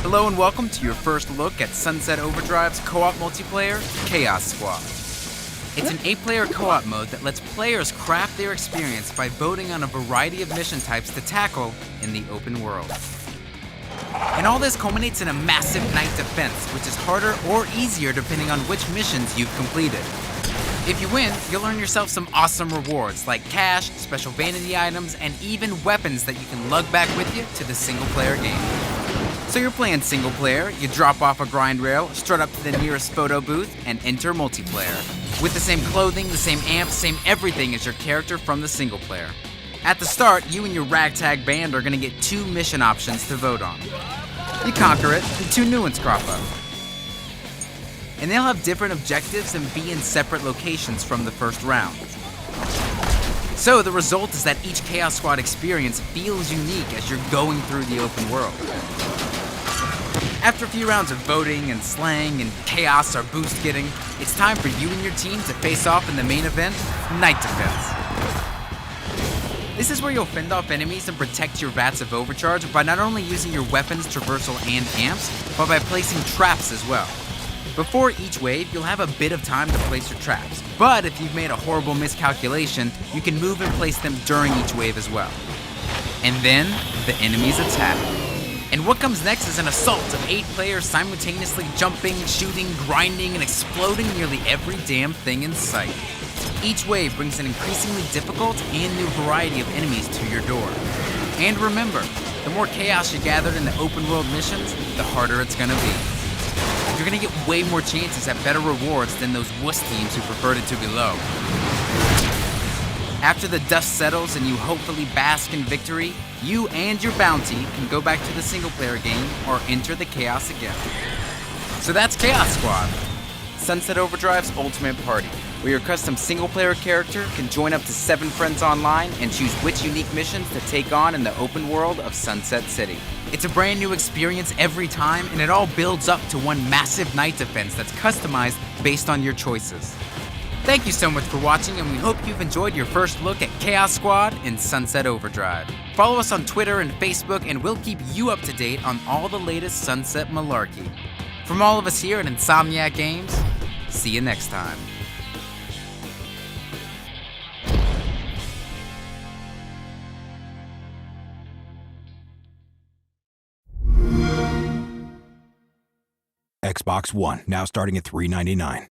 Hello and welcome to your first look at Sunset Overdrive's co-op multiplayer, Chaos Squad. It's an 8-player co-op mode that lets players craft their experience by voting on a variety of mission types to tackle in the open world. And all this culminates in a massive night defense, which is harder or easier depending on which missions you've completed. If you win, you'll earn yourself some awesome rewards like cash, special vanity items, and even weapons that you can lug back with you to the single-player game. So you're playing single player, you drop off a grind rail, strut up to the nearest photo booth, and enter multiplayer. With the same clothing, the same amps, same everything as your character from the single player. At the start, you and your ragtag band are going to get 2 mission options to vote on. You conquer it, and 2 new ones crop up. And they'll have different objectives and be in separate locations from the first round. So the result is that each Chaos Squad experience feels unique as you're going through the open world. After a few rounds of voting and slang and chaos or boost getting, it's time for you and your team to face off in the main event, Night Defense. This is where you'll fend off enemies and protect your vats of overcharge by not only using your weapons, traversal, and amps, but by placing traps as well. Before each wave, you'll have a bit of time to place your traps, but if you've made a horrible miscalculation, you can move and place them during each wave as well. And then, the enemies attack. And what comes next is an assault of 8 players simultaneously jumping, shooting, grinding, and exploding nearly every damn thing in sight. Each wave brings an increasingly difficult and new variety of enemies to your door. And remember, the more chaos you gathered in the open world missions, the harder it's gonna be. You're gonna get way more chances at better rewards than those wuss teams who preferred it to be low. After the dust settles and you hopefully bask in victory, you and your bounty can go back to the single-player game or enter the chaos again. So that's Chaos Squad, Sunset Overdrive's ultimate party, where your custom single-player character can join up to 7 friends online and choose which unique missions to take on in the open world of Sunset City. It's a brand new experience every time, and it all builds up to one massive night defense that's customized based on your choices. Thank you so much for watching, and we hope you've enjoyed your first look at Chaos Squad in Sunset Overdrive. Follow us on Twitter and Facebook, and we'll keep you up to date on all the latest Sunset malarkey. From all of us here at Insomniac Games, see you next time. Xbox One, now starting at $399.